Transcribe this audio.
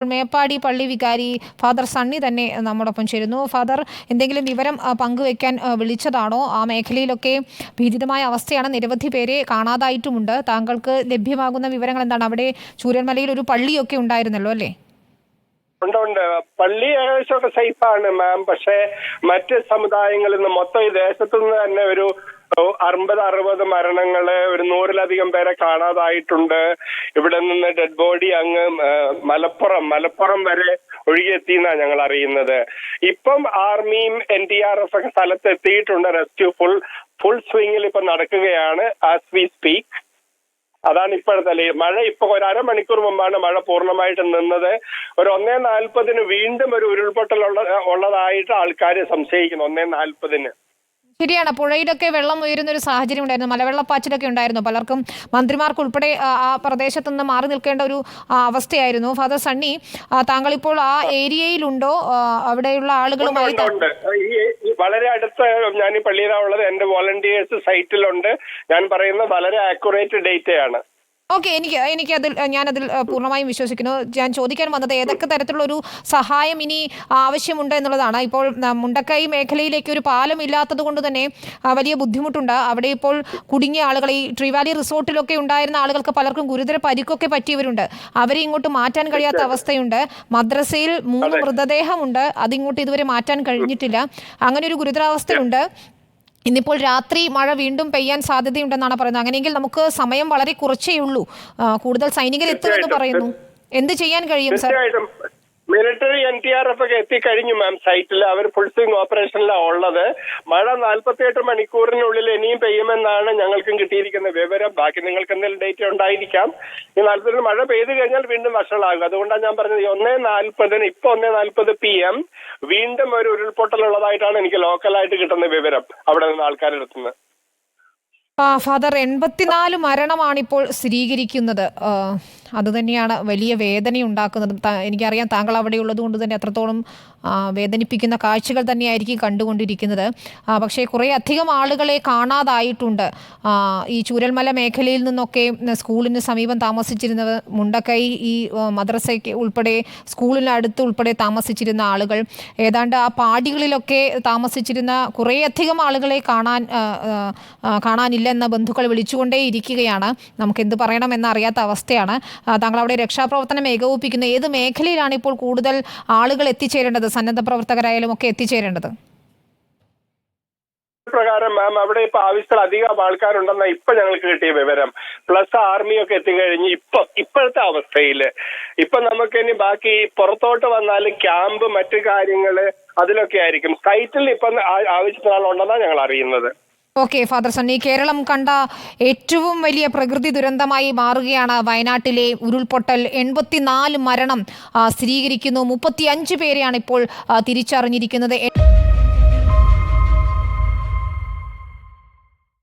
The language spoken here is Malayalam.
മേപ്പാടി പള്ളി വികാരി ഫാദർ സണ്ണി തന്നെ നമ്മോടൊപ്പം ചേരുന്നു. ഫാദർ, എന്തെങ്കിലും വിവരം പങ്കുവെക്കാൻ വിളിച്ചതാണോ? ആ മേഖലയിലൊക്കെ ഭീതിതമായ അവസ്ഥയാണ്, നിരവധി പേരെ കാണാതായിട്ടുമുണ്ട്. താങ്കൾക്ക് ലഭ്യമാകുന്ന വിവരങ്ങൾ എന്താണ്? അവിടെ ചൂരൽമലയിൽ ഒരു പള്ളിയൊക്കെ ഉണ്ടായിരുന്നല്ലോ അല്ലേ? ഉണ്ട്. പള്ളി ഏകദേശമൊക്കെ സേഫാണ് മാം. പക്ഷേ മറ്റ് സമുദായങ്ങളിൽ നിന്ന് മൊത്തം ഈ ദേശത്തു നിന്ന് തന്നെ ഒരു 50-60 മരണങ്ങള്, ഒരു 100-ലധികം പേരെ കാണാതായിട്ടുണ്ട്. ഇവിടെ നിന്ന് ഡെഡ് ബോഡി അങ്ങ് മലപ്പുറം വരെ ഒഴുകിയെത്തിയെന്നാണ് ഞങ്ങൾ അറിയുന്നത്. ഇപ്പം ആർമിയും NDRF ഒക്കെ സ്ഥലത്ത് എത്തിയിട്ടുണ്ട്. റെസ്ക്യൂ ഫുൾ സ്വിംഗിൽ ഇപ്പൊ നടക്കുകയാണ് ആസ് വി സ്പീക്ക്. അതാണ് ഇപ്പോഴത്തെ മഴ. ഇപ്പൊ ഒരു അരമണിക്കൂർ മുമ്പാണ് മഴ പൂർണ്ണമായിട്ട് നിന്നത്. ഒരു 1:40 വീണ്ടും ഒരു ഉരുൾപൊട്ടൽ ഉള്ളതായിട്ട് ആൾക്കാർ സംശയിക്കുന്നു. 1:40. ശരിയാണ്, പുഴയിലൊക്കെ വെള്ളം ഉയരുന്ന ഒരു സാഹചര്യം ഉണ്ടായിരുന്നു, മലവെള്ളപ്പാച്ചിലൊക്കെ ഉണ്ടായിരുന്നു. പലർക്കും, മന്ത്രിമാർക്കുൾപ്പെടെ ആ പ്രദേശത്ത് നിന്ന് മാറി നിൽക്കേണ്ട ഒരു അവസ്ഥയായിരുന്നു. ഫാദർ സണ്ണി, താങ്കൾ ഇപ്പോൾ ആ ഏരിയയിലുണ്ടോ? അവിടെയുള്ള ആളുകളുമായി വളരെ അടുത്ത് ഞാൻ ഈ പള്ളിയിലുള്ളത്. എന്റെ വോളണ്ടിയേഴ്സ് സൈറ്റിലുണ്ട്. ഞാൻ പറയുന്നത് വളരെ ആക്യുറേറ്റ് ഡേറ്റയാണ്. ഓക്കെ, ഞാനതിൽ പൂർണ്ണമായും വിശ്വസിക്കുന്നു. ഞാൻ ചോദിക്കാൻ വന്നത് ഏതൊക്കെ തരത്തിലുള്ള ഒരു സഹായം ഇനി ആവശ്യമുണ്ട് എന്നുള്ളതാണ്. ഇപ്പോൾ മുണ്ടക്കൈ മേഖലയിലേക്ക് ഒരു പാലം ഇല്ലാത്തത് കൊണ്ട് തന്നെ വലിയ ബുദ്ധിമുട്ടുണ്ട്. അവിടെ ഇപ്പോൾ കുടുങ്ങിയ ആളുകൾ, ഈ ട്രീവാലി റിസോർട്ടിലൊക്കെ ഉണ്ടായിരുന്ന ആളുകൾക്ക് പലർക്കും ഗുരുതര പരിക്കൊക്കെ പറ്റിയവരുണ്ട്. അവരെ ഇങ്ങോട്ട് മാറ്റാൻ കഴിയാത്ത അവസ്ഥയുണ്ട്. മദ്രസയിൽ 3 മൃതദേഹമുണ്ട്, അതിങ്ങോട്ട് ഇതുവരെ മാറ്റാൻ കഴിഞ്ഞിട്ടില്ല. അങ്ങനെ ഒരു ഗുരുതരാവസ്ഥയുണ്ട്. ഇന്നിപ്പോൾ രാത്രി മഴ വീണ്ടും പെയ്യാൻ സാധ്യതയുണ്ടെന്നാണ് പറയുന്നത്. അങ്ങനെയെങ്കിൽ നമുക്ക് സമയം വളരെ കുറച്ചേ ഉള്ളൂ. കൂടുതൽ സൈനികർ എത്തുമെന്ന് പറയുന്നു. എന്ത് ചെയ്യാൻ കഴിയും സർ? മിലിറ്ററി NDRF ഒക്കെ എത്തിക്കഴിഞ്ഞു മാം സൈറ്റിൽ. അവർ ഫുൾ സ്വിംഗ് ഓപ്പറേഷനിലാണ് ഉള്ളത്. മഴ 48 മണിക്കൂറിനുള്ളിൽ ഇനിയും പെയ്യുമെന്നാണ് ഞങ്ങൾക്കും കിട്ടിയിരിക്കുന്ന വിവരം. ബാക്കി നിങ്ങൾക്ക് എന്തെങ്കിലും ഡേറ്റ് ഉണ്ടായിരിക്കാം. ഈ 40 മഴ പെയ്തു കഴിഞ്ഞാൽ വീണ്ടും വഷളാകും. അതുകൊണ്ടാണ് ഞാൻ പറഞ്ഞത് 1:40 ഇപ്പൊ 1:40 PM വീണ്ടും ഒരു ഉരുൾപൊട്ടൽ ഉള്ളതായിട്ടാണ് എനിക്ക് ലോക്കലായിട്ട് കിട്ടുന്ന വിവരം അവിടെ നിന്ന് ആൾക്കാരെടുത്തുന്നത്. ഫാദർ, 84 മരണമാണിപ്പോൾ സ്ഥിരീകരിക്കുന്നത്. അതുതന്നെയാണ് വലിയ വേദനയുണ്ടാക്കുന്നത്. എനിക്കറിയാം, താങ്കൾ അവിടെ ഉള്ളത് കൊണ്ട് തന്നെ അത്രത്തോളം വേദനിപ്പിക്കുന്ന കാഴ്ചകൾ തന്നെയായിരിക്കും കണ്ടുകൊണ്ടിരിക്കുന്നത്. പക്ഷേ കുറേ അധികം ആളുകളെ കാണാതായിട്ടുണ്ട്. ഈ ചൂരൽമല മേഖലയിൽ നിന്നൊക്കെ സ്കൂളിന് സമീപം താമസിച്ചിരുന്നവർ, മുണ്ടക്കൈ ഈ മദ്രസയ്ക്ക് ഉൾപ്പെടെ സ്കൂളിനടുത്ത് ഉൾപ്പെടെ താമസിച്ചിരുന്ന ആളുകൾ, ഏതാണ്ട് ആ പാടികളിലൊക്കെ താമസിച്ചിരുന്ന കുറേയധികം ആളുകളെ കാണാനില്ലെന്ന ബന്ധുക്കൾ വിളിച്ചുകൊണ്ടേ ഇരിക്കുകയാണ്. നമുക്ക് എന്ത് പറയണമെന്ന് അറിയാത്ത അവസ്ഥയാണ്. താങ്കൾ അവിടെ രക്ഷാപ്രവർത്തനം ഏകോപിപ്പിക്കുന്ന ഏത് മേഖലയിലാണ് ഇപ്പോൾ കൂടുതൽ ആളുകൾ എത്തിച്ചേരേണ്ടത്, സന്നദ്ധ പ്രവർത്തകരായാലും ഒക്കെ എത്തിച്ചേരേണ്ടത്? പ്രകാരം മാം അവിടെ ഇപ്പൊ അധികം ആൾക്കാരുണ്ടെന്ന ഇപ്പൊ ഞങ്ങൾക്ക് കിട്ടിയ വിവരം. പ്ലസ് ആർമിയൊക്കെ എത്തിക്കഴിഞ്ഞ് ഇപ്പോഴത്തെ അവസ്ഥയില് ഇപ്പൊ നമുക്ക് ഇനി ബാക്കി പുറത്തോട്ട് വന്നാൽ ക്യാമ്പ്, മറ്റു കാര്യങ്ങള് അതിലൊക്കെ ആയിരിക്കും. സൈറ്റിൽ ഇപ്പൊ ആവശ്യത്തിനാളുണ്ടെന്നാണ് ഞങ്ങൾ അറിയുന്നത്. ഓക്കെ ഫാദർ സണ്ണി, കേരളം കണ്ട ഏറ്റവും വലിയ പ്രകൃതി ദുരന്തമായി മാറുകയാണ് വയനാട്ടിലെ ഉരുൾപൊട്ടൽ. 84 മരണം സ്ഥിരീകരിക്കുന്നു. 35 പേരെയാണ് ഇപ്പോൾ തിരിച്ചറിഞ്ഞിരിക്കുന്നത്.